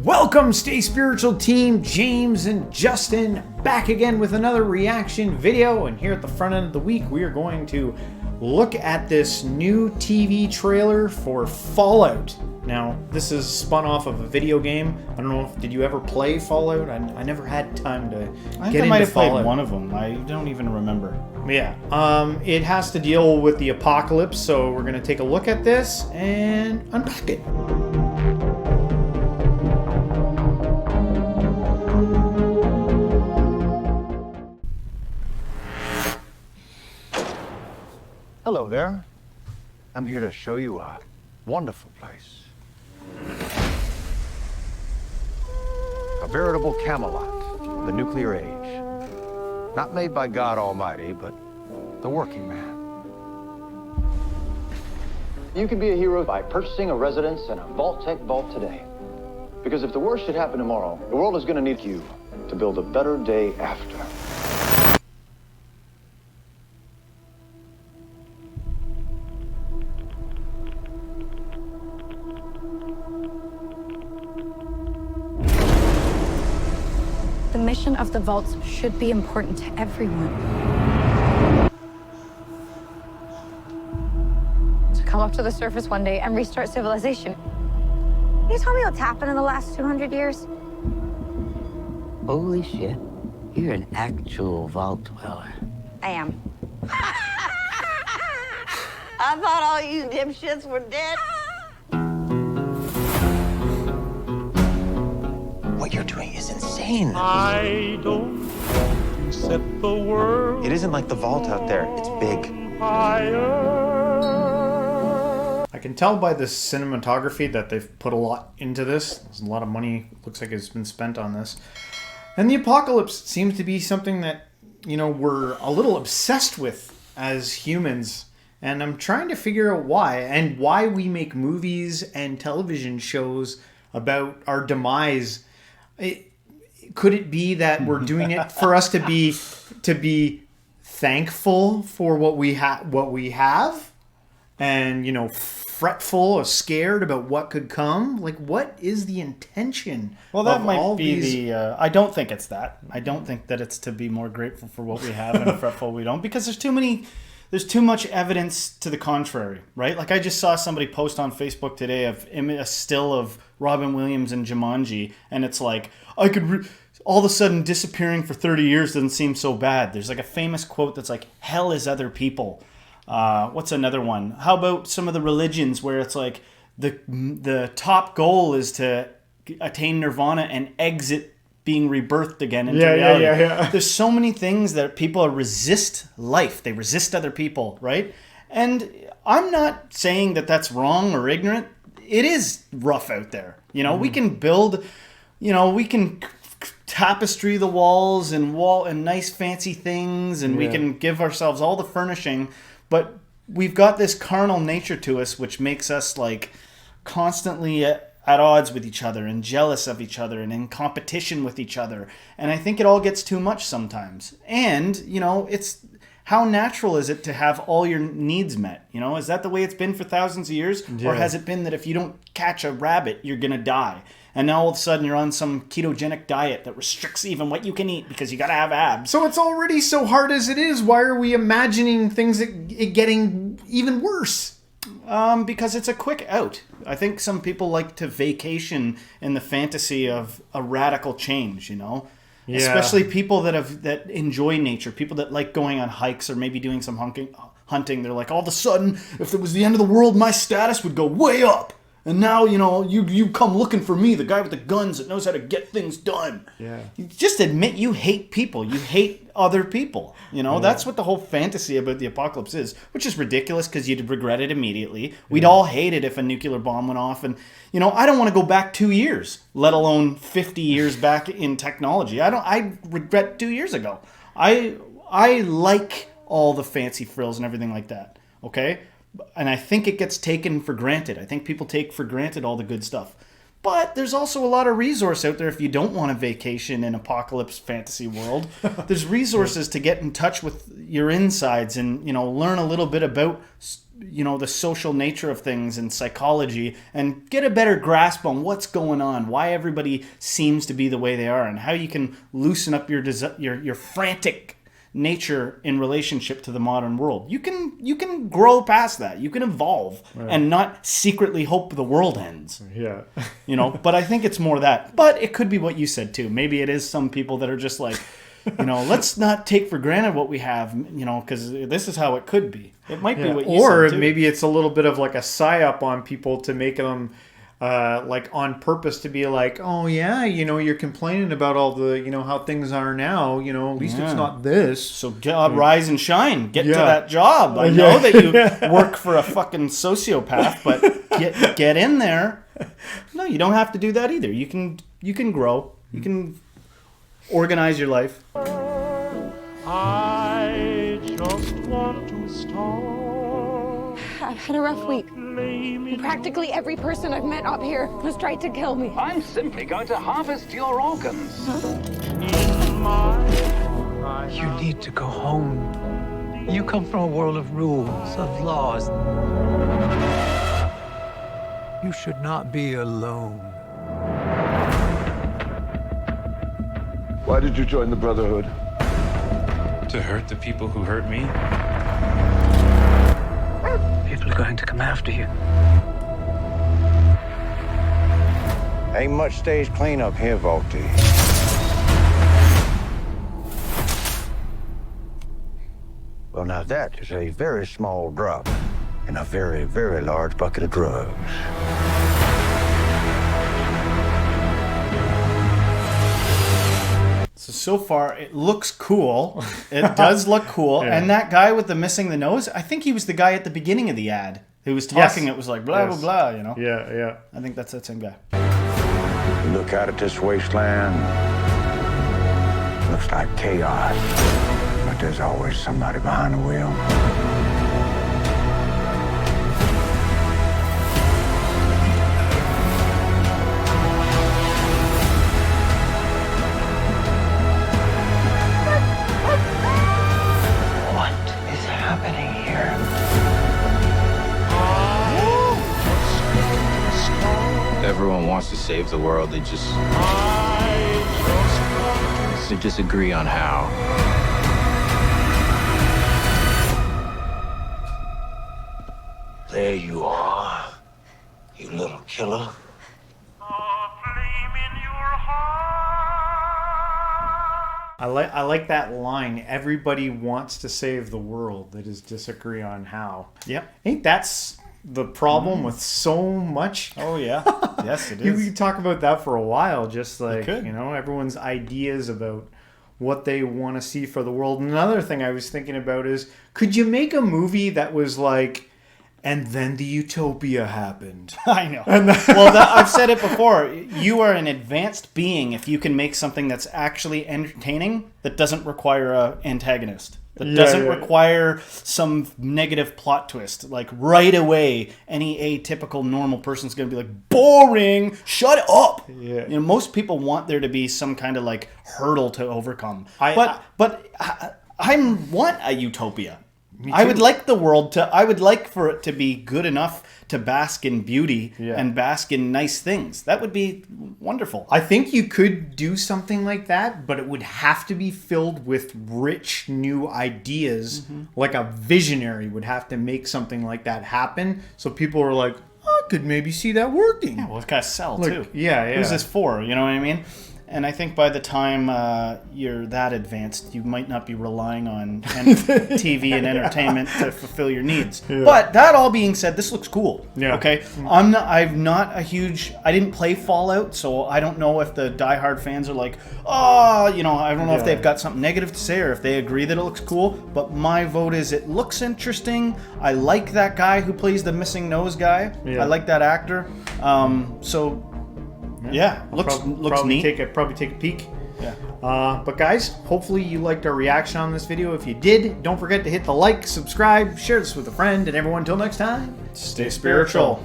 Welcome, Stay Spiritual team. James and Justin back again with another reaction video. And here at the front end of the week, we are going to look at this new TV trailer for Fallout. Now, this is spun off of a video game. I don't know if, did you ever play Fallout? I never had time to get into Fallout. I think I might have played one of them. I don't even remember. Yeah, it has to deal with the apocalypse, so we're going to take a look at this and unpack it. Hello there. I'm here to show you a wonderful place. A veritable Camelot of the nuclear age. Not made by God Almighty, but the working man. You can be a hero by purchasing a residence in a Vault-Tec vault today. Because if the worst should happen tomorrow, the world is going to need you to build a better day after. The mission of the vaults should be important to everyone. To come up to the surface one day and restart civilization. Can you tell me what's happened in the last 200 years? Holy shit. You're an actual vault dweller. I am. I thought all you dipshits were dead. What you're doing is insane. I don't want to set the world. It isn't like the vault out there. It's big. I can tell by the cinematography that they've put a lot into this. There's a lot of money, looks like it's been spent on this. And the apocalypse seems to be something that, you know, we're a little obsessed with as humans. And I'm trying to figure out why, and why we make movies and television shows about our demise. Could it be that we're doing it for us to be thankful for what we have, and, you know, fretful or scared about what could come? Like, what is the intention? Well, that of might all be these... I don't think it's that. I don't think that it's to be more grateful for what we have and fretful we don't, because there's too much evidence to the contrary, right? Like, I just saw somebody post on Facebook today of a still of Robin Williams and Jumanji, and it's like, all of a sudden disappearing for 30 years doesn't seem so bad. There's like a famous quote that's like, hell is other people. What's another one? How about some of the religions where it's like the top goal is to attain nirvana and exit being rebirthed again into reality. Yeah. There's so many things that people resist life. They resist other people, right? And I'm not saying that that's wrong or ignorant. It is rough out there. You know, we can build, we can tapestry the walls and nice fancy things, and we can give ourselves all the furnishing, but we've got this carnal nature to us which makes us like constantly at odds with each other and jealous of each other and in competition with each other. And I think it all gets too much sometimes. And, it's how natural is it to have all your needs met? Is that the way it's been for thousands of years? Yeah. Or has it been that if you don't catch a rabbit, you're going to die? And now all of a sudden you're on some ketogenic diet that restricts even what you can eat because you got to have abs. So it's already so hard as it is. Why are we imagining things getting even worse? Because it's a quick out. I think some people like to vacation in the fantasy of a radical change, Yeah. Especially people that enjoy nature, people that like going on hikes or maybe doing some hunting. They're like, all of a sudden, if it was the end of the world, my status would go way up. And now, you come looking for me, the guy with the guns that knows how to get things done. Yeah. You just admit you hate people. You hate other people. That's what the whole fantasy about the apocalypse is, which is ridiculous because you'd regret it immediately. We'd all hate it if a nuclear bomb went off. And, I don't want to go back 2 years, let alone 50 years back in technology. I regret 2 years ago. I like all the fancy frills and everything like that. Okay? And I think it gets taken for granted. I think people take for granted all the good stuff. But there's also a lot of resource out there if you don't want a vacation in apocalypse fantasy world. There's resources to get in touch with your insides and, learn a little bit about, the social nature of things and psychology and get a better grasp on what's going on, why everybody seems to be the way they are, and how you can loosen up your frantic nature in relationship to the modern world. You can grow past that. You can evolve and not secretly hope the world ends. Yeah. But I think it's more that. But it could be what you said too. Maybe it is some people that are just like, let's not take for granted what we have, because this is how it could be. It might be what you said Or too. maybe it's a little bit of like a psyop on people to make them like on purpose to be like, oh yeah, you're complaining about all the, how things are now, at least it's not this. So rise and shine. Get to that job. I know that you work for a fucking sociopath, but get in there. No, you don't have to do that either. You can grow. You can organize your life. I just want to start. I've had a rough week. Practically every person I've met up here has tried to kill me. I'm simply going to harvest your organs. You need to go home. You come from a world of rules, of laws. You should not be alone. Why did you join the Brotherhood? To hurt the people who hurt me? People are going to come after you. Ain't much stage cleanup here, Volty. Well, now that is a very small drop in a very, very large bucket of drugs. So far, it looks cool. It does look cool. Yeah. And that guy with the missing the nose, I think he was the guy at the beginning of the ad who was talking. Yes. It was like blah, Yes. blah, blah, Yeah. I think that's that same guy. You look out at this wasteland, looks like chaos, but there's always somebody behind the wheel. Everyone wants to save the world. They just disagree on how. There you are, you little killer. I like that line. Everybody wants to save the world. They just disagree on how. Yep. Ain't that's the problem with so much? Oh, yeah. Yes, it You is. could talk about that for a while. Just like, could. everyone's ideas about what they want to see for the world. Another thing I was thinking about is, could you make a movie that was like, and then the utopia happened? I know. Well, I've said it before. You are an advanced being if you can make something that's actually entertaining that doesn't require an antagonist. That doesn't require some negative plot twist. Like right away, any atypical normal person's going to be like, boring, shut up. Yeah. Most people want there to be some kind of like hurdle to overcome. I want a utopia. I would like the world I would like for it to be good enough to bask in beauty and bask in nice things. That would be wonderful. I think you could do something like that, but it would have to be filled with rich new ideas. Mm-hmm. Like a visionary would have to make something like that happen. So people are like, I could maybe see that working. Yeah, well, it's got to sell Like, too. yeah. Who's this for? You know what I mean? And I think by the time you're that advanced, you might not be relying on TV and entertainment to fulfill your needs. Yeah. But that all being said, this looks cool. Yeah. Okay. I didn't play Fallout, so I don't know if the diehard fans are like, I don't know if they've got something negative to say or if they agree that it looks cool. But my vote is it looks interesting. I like that guy who plays the missing nose guy. Yeah. I like that actor. Looks probably neat. Probably take a peek. Yeah. But guys, hopefully you liked our reaction on this video. If you did, don't forget to hit the like, subscribe, share this with a friend, and everyone until next time, Stay spiritual.